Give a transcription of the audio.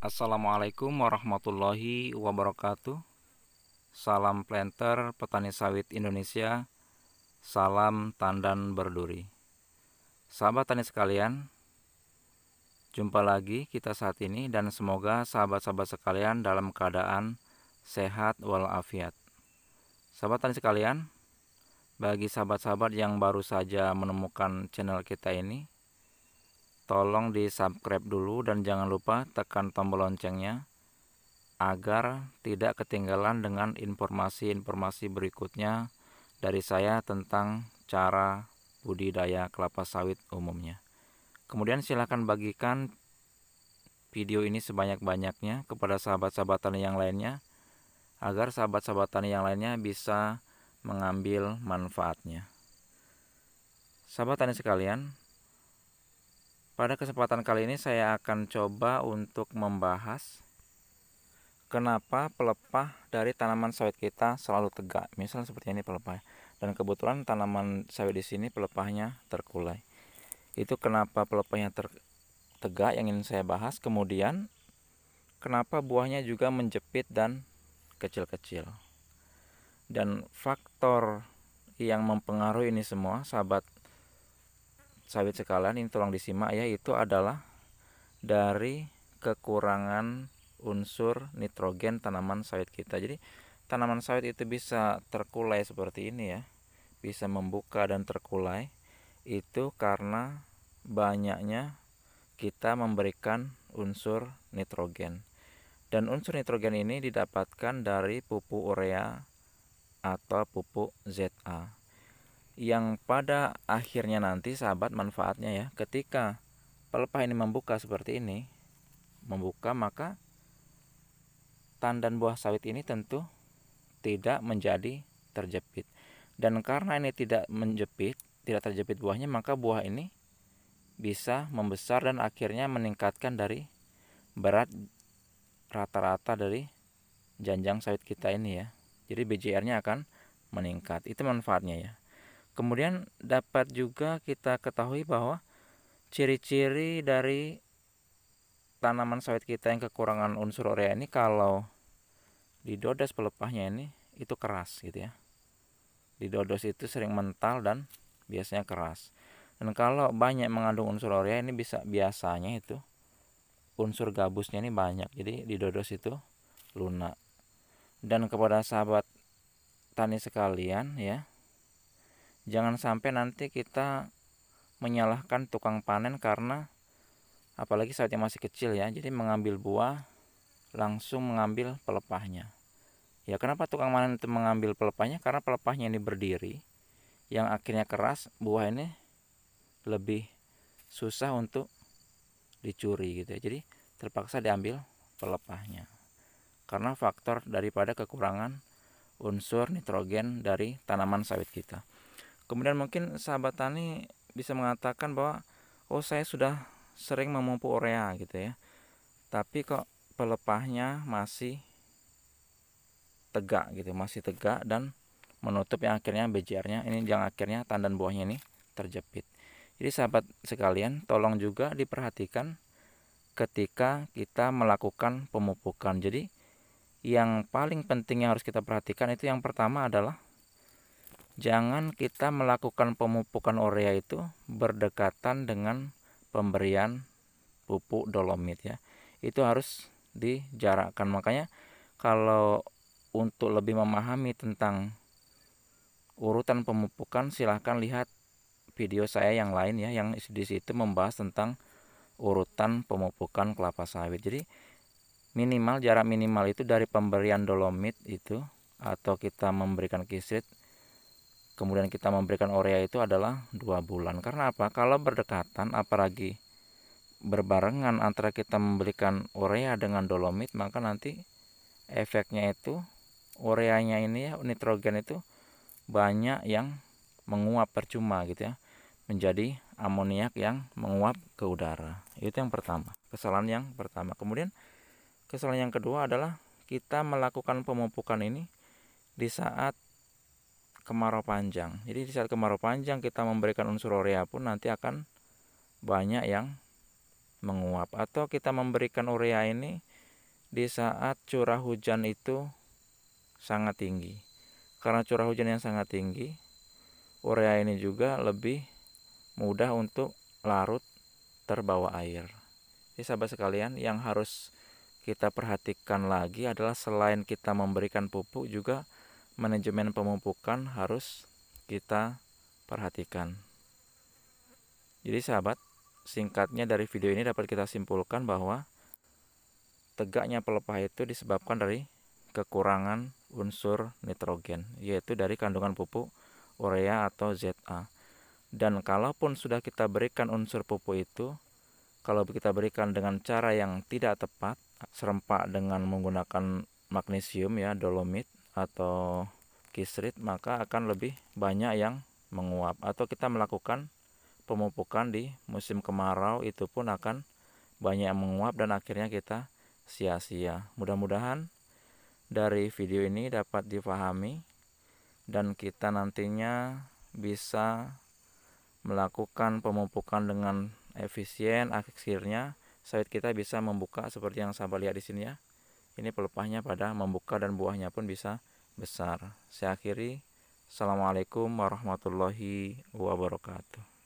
Assalamualaikum warahmatullahi wabarakatuh. Salam planter petani sawit Indonesia. Salam tandan berduri. Sahabat tani sekalian, jumpa lagi kita saat ini dan semoga sahabat-sahabat sekalian dalam keadaan sehat walafiat. Sahabat tani sekalian, bagi sahabat-sahabat yang baru saja menemukan channel kita ini, tolong di subscribe dulu dan jangan lupa tekan tombol loncengnya agar tidak ketinggalan dengan informasi-informasi berikutnya dari saya tentang cara budidaya kelapa sawit umumnya. Kemudian silakan bagikan video ini sebanyak-banyaknya kepada sahabat-sahabat tani yang lainnya agar sahabat-sahabat tani yang lainnya bisa mengambil manfaatnya. Sahabat tani sekalian, pada kesempatan kali ini saya akan coba untuk membahas kenapa pelepah dari tanaman sawit kita selalu tegak. Misal seperti ini pelepahnya. Dan kebetulan tanaman sawit di sini pelepahnya terkulai. Itu kenapa pelepahnya tegak yang ingin saya bahas. Kemudian kenapa buahnya juga menjepit dan kecil-kecil. Dan faktor yang mempengaruhi ini semua, sahabat sawit sekalian, ini tolong disimak ya, itu adalah dari kekurangan unsur nitrogen tanaman sawit kita. Jadi tanaman sawit itu bisa terkulai seperti ini ya, bisa membuka dan terkulai, itu karena banyaknya kita memberikan unsur nitrogen. Dan unsur nitrogen ini didapatkan dari pupuk urea atau pupuk ZA, yang pada akhirnya nanti sahabat manfaatnya ya, ketika pelepah ini membuka seperti ini, maka tandan buah sawit ini tentu tidak menjadi terjepit. Dan karena ini tidak terjepit buahnya, maka buah ini bisa membesar dan akhirnya meningkatkan dari berat rata-rata dari janjang sawit kita ini ya. Jadi BJR-nya akan meningkat. Itu manfaatnya ya. Kemudian dapat juga kita ketahui bahwa ciri-ciri dari tanaman sawit kita yang kekurangan unsur urea ini, kalau didodos pelepahnya ini itu keras gitu ya. Didodos itu sering mental dan biasanya keras. Dan kalau banyak mengandung unsur urea ini biasanya itu unsur gabusnya ini banyak. Jadi didodos itu lunak. Dan kepada sahabat tani sekalian ya, jangan sampai nanti kita menyalahkan tukang panen karena apalagi saat yang masih kecil ya, jadi mengambil buah langsung mengambil pelepahnya. Ya, kenapa tukang panen itu mengambil pelepahnya? Karena pelepahnya ini berdiri, yang akhirnya keras, buah ini lebih susah untuk dicuri gitu ya. Jadi terpaksa diambil pelepahnya karena faktor daripada kekurangan unsur nitrogen dari tanaman sawit kita. Kemudian mungkin sahabat tani bisa mengatakan bahwa saya sudah sering memupuk urea gitu ya, tapi kok pelepahnya masih tegak gitu, masih tegak dan menutup yang akhirnya BJR-nya ini, yang akhirnya tandan buahnya ini terjepit. Jadi sahabat sekalian, tolong juga diperhatikan ketika kita melakukan pemupukan. Jadi yang paling penting yang harus kita perhatikan itu yang pertama adalah jangan kita melakukan pemupukan urea itu berdekatan dengan pemberian pupuk dolomit ya. Itu harus dijarakkan. Makanya kalau untuk lebih memahami tentang urutan pemupukan, silahkan lihat video saya yang lain ya, yang di situ membahas tentang urutan pemupukan kelapa sawit. Jadi jarak minimal itu dari pemberian dolomit itu, atau kita memberikan kisrit kemudian kita memberikan urea, itu adalah 2 bulan. Karena apa? Kalau berdekatan, apalagi berbarengan antara kita memberikan urea dengan dolomit, maka nanti efeknya itu ureanya ini ya, nitrogen itu banyak yang menguap percuma gitu ya, menjadi amoniak yang menguap ke udara. Itu yang pertama, kesalahan yang pertama. Kemudian kesalahan yang kedua adalah kita melakukan pemupukan ini di saat kemarau panjang. Jadi di saat kemarau panjang kita memberikan unsur urea pun nanti akan banyak yang menguap. Atau kita memberikan urea ini di saat curah hujan itu sangat tinggi. Karena curah hujan yang sangat tinggi, urea ini juga lebih mudah untuk larut terbawa air. Jadi sahabat sekalian, yang harus kita perhatikan lagi adalah selain kita memberikan pupuk, juga manajemen pemupukan harus kita perhatikan. Jadi sahabat, singkatnya dari video ini dapat kita simpulkan bahwa tegaknya pelepah itu disebabkan dari kekurangan unsur nitrogen, yaitu dari kandungan pupuk urea atau ZA. Dan kalaupun sudah kita berikan unsur pupuk itu, kalau kita berikan dengan cara yang tidak tepat, serempak dengan menggunakan magnesium ya, dolomit atau kisrit, maka akan lebih banyak yang menguap. Atau kita melakukan pemupukan di musim kemarau, itu pun akan banyak yang menguap dan akhirnya kita sia-sia. Mudah-mudahan dari video ini dapat dipahami dan kita nantinya bisa melakukan pemupukan dengan efisien. Akhirnya sawit kita bisa membuka seperti yang sahabat lihat di sini ya. Ini pelepahnya pada membuka dan buahnya pun bisa besar. Saya akhiri. Assalamualaikum warahmatullahi wabarakatuh.